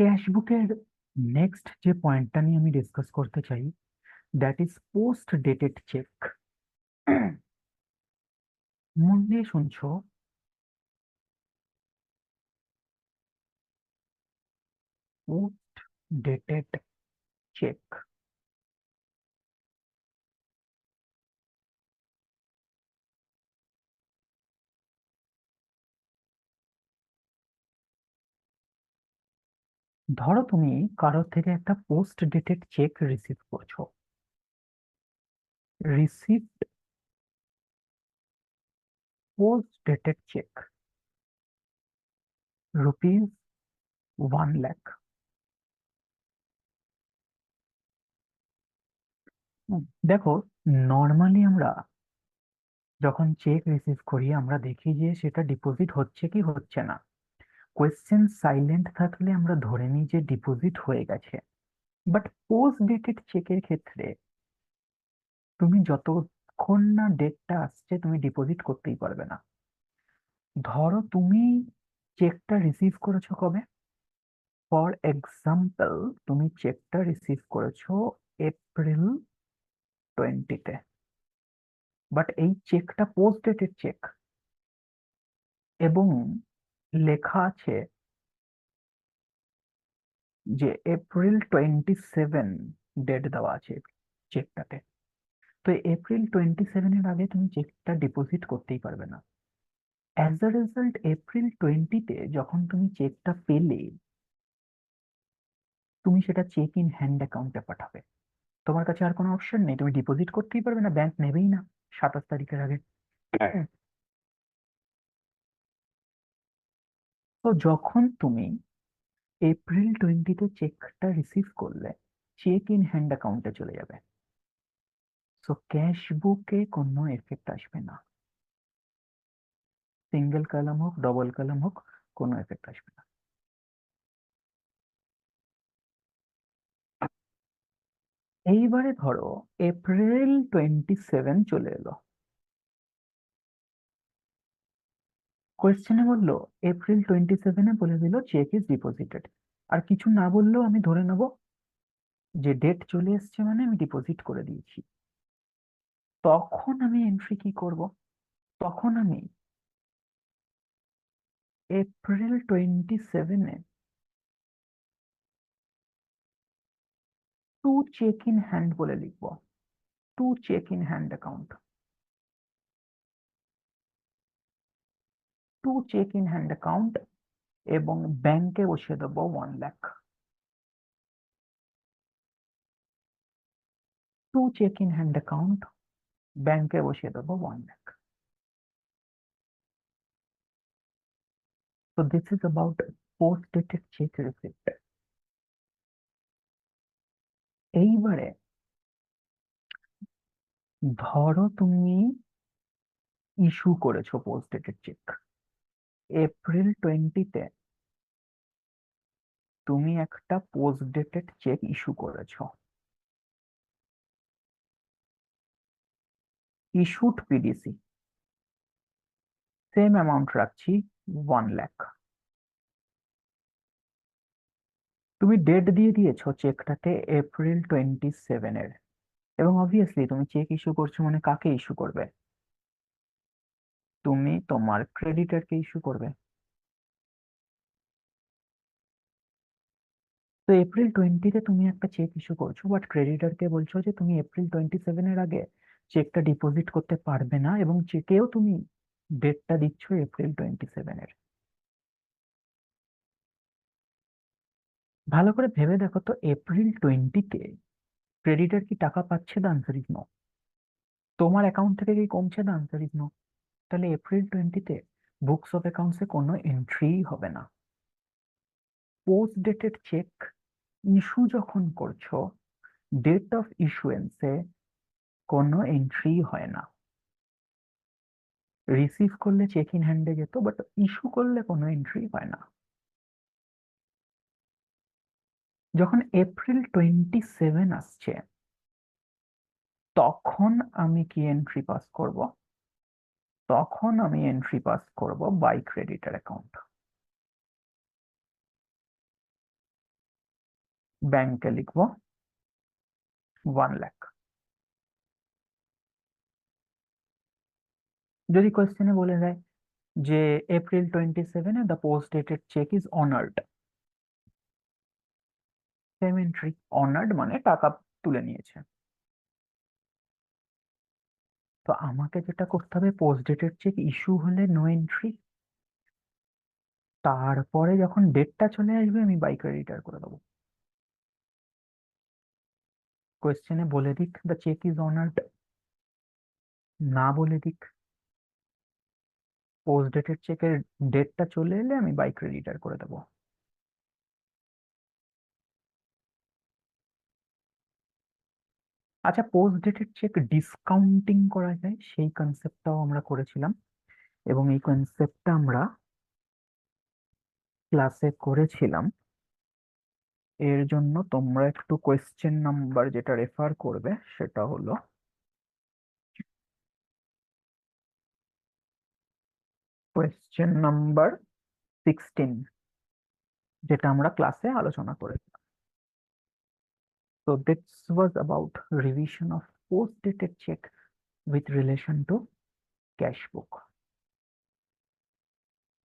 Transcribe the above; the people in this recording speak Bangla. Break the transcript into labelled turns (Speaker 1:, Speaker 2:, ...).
Speaker 1: ক্যাশ বুকের নেক্সট যে পয়েন্টটা নিয়ে আমি ডিসকাস করতে চাই, that is post dated check. মন দিয়ে শুনছো? Post dated check. ধরো তুমি কারোর থেকে একটা পোস্ট ডেটেড চেক রিসিভ করছো। Received post dated check ₹1,00,000। দেখো, নর্মালি আমরা যখন চেক রিসিভ করি আমরা দেখি যে সেটা ডিপোজিট হচ্ছে কি হচ্ছে না। কোয়েশ্চেন সাইলেন্ট থাকলে আমরা ধরে নিই যে ডিপোজিট হয়ে গেছে। বাট পোস্ট ডেটেড চেকের ক্ষেত্রে তুমি যতক্ষণ না ডেটটা আসছে তুমি ডিপোজিট করতেই পারবে না। ধরো তুমি চেকটা রিসিভ করেছো কবে? ফর এক্সাম্পল, তুমি চেকটা রিসিভ করেছো April 20-তে, বাট এই চেকটা পোস্ট ডেটেড চেক এবং লেখা আছে যে April 27 ডেট দেওয়া আছে চেকটাতে। তো April 27-এর আগে তুমি চেকটা ডিপোজিট করতেই পারবে না। অ্যাজ আ রেজাল্ট April 20-তে যখন তুমি চেকটা পেলে, তুমি সেটা চেক ইন হ্যান্ড অ্যাকাউন্টে পাঠাবে। তোমার কাছে আর কোনো অপশন নেই, তুমি ডিপোজিট করতেই পারবে না, ব্যাংক নেবেই না 27 তারিখের আগে। হ্যাঁ। তো যখন তুমি April 20-তে চেকটা রিসিভ করলে, চেক ইন হ্যান্ড অ্যাকাউন্টে চলে যাবে। সো ক্যাশ বুকে কোনো এফেক্ট আসবে না। সিঙ্গেল কলাম হোক, ডবল কলাম হোক, কোনো এফেক্ট আসবে না। এইবারে ধরো April 27 চলে এলো, কোয়েশ্চেনে বললো April 27-এ বলে দিল চেক ইজ ডিপোজিটেড। আর কিছু না বললেও আমি ধরে নেব যে ডেট চলে এসছে মানে আমি ডিপোজিট করে দিয়েছি। তখন আমি এন্ট্রি কি করব? তখন আমি April 27-এ টু চেক ইন হ্যান্ড বলে লিখবো। To cheque in hand account, to cheque in hand account, এবং ব্যাংকে বসিয়ে দেবো 1,00,000। To cheque in hand account, ব্যাংকে বসিয়ে দেবো 1,00,000। So this is about post-dated check receipt. এইবারে ধরো তুমি ইস্যু করেছো পোস্ট-ডেটেড চেক April 20-তে, তুমি একটা পোস্ট-ডেটেড চেক ইস্যু করেছো। ইস্যুড পিডিসি, সেম অ্যামাউন্ট রাখছি 1,00,000। তুমি ডেট দিয়ে দিয়েছো চেকটাতে April 27-এর, এবং অবভিয়াসলি তুমি চেক ইস্যু করছো মানে কাকে ইস্যু করবে? তুমি তোমার ক্রেডিটারকে ইস্যু করবে। তো April 20-তে তুমি একটা চেক ইস্যু করছো, বাট ক্রেডিটরকে বলছো যে তুমি April 27-এর আগে চেকটা ডিপোজিট করতে পারবে না, এবং চেকেও তুমি ডেটটা দিচ্ছ April 27-এর। ভালো করে ভেবে দেখো তো, April 20-তে ক্রেডিটর কি টাকা পাচ্ছে? The answer is no. তোমার অ্যাকাউন্ট থেকে কি কমছে? The answer is no. তাহলে April 20-তে বুকস অফ অ্যাকাউন্টসে কোনো এন্ট্রি হবে না। পোস্ট ডেটেড চেক ইস্যু যখন করছো, ডেট অফ ইস্যুয়েন্সে কোনো এন্ট্রি হয় না। রিসিভ করলে চেক ইন হ্যান্ডে যেত, বাট ইস্যু করলে কোনো এন্ট্রি হয় না। যখন April 27 আসছে, তখন আমি কি এন্ট্রি পাস করব? তখন আমি এন্ট্রি পাস করব বাই ক্রেডিটার অ্যাকাউন্ট। ব্যাংকে লিখবো 1 লাখ। যদি কোয়েশ্চেনে বলে দেয় যে April 27 the post dated check is honoured, same entry. Honoured মানে টাকা তুলে নিয়েছে। তো আমাকে যেটা করতে হবে, পোস্ট ডেটেড চেক ইস্যু হলে নো এন্ট্রি, তারপরে যখন ডেটটা চলে আসবে আমি বাই ক্রেডিটার করে দেবো। কোয়েশ্চেনে বলে দিক দ্য চেক ইজ অনার্ড, না বলে দিক পোস্ট ডেটেড চেকের ডেটটা চলে এলে আমি বাই ক্রেডিটার করে দেবো। আচ্ছা, পোস্ট ডেটেড চেক ডিসকাউন্টিং করা যায় সেই কনসেপ্টটাও আমরা করেছিলাম, এবং এই কনসেপ্টটা আমরা ক্লাসে করেছিলাম। এর জন্য তোমরা একটু কোয়েশ্চেন নাম্বার যেটা রেফার করবে সেটা হলো কোয়েশ্চেন নাম্বার 16, যেটা আমরা ক্লাসে আলোচনা করেছিলাম। So this was about revision of post dated check with relation to cash book.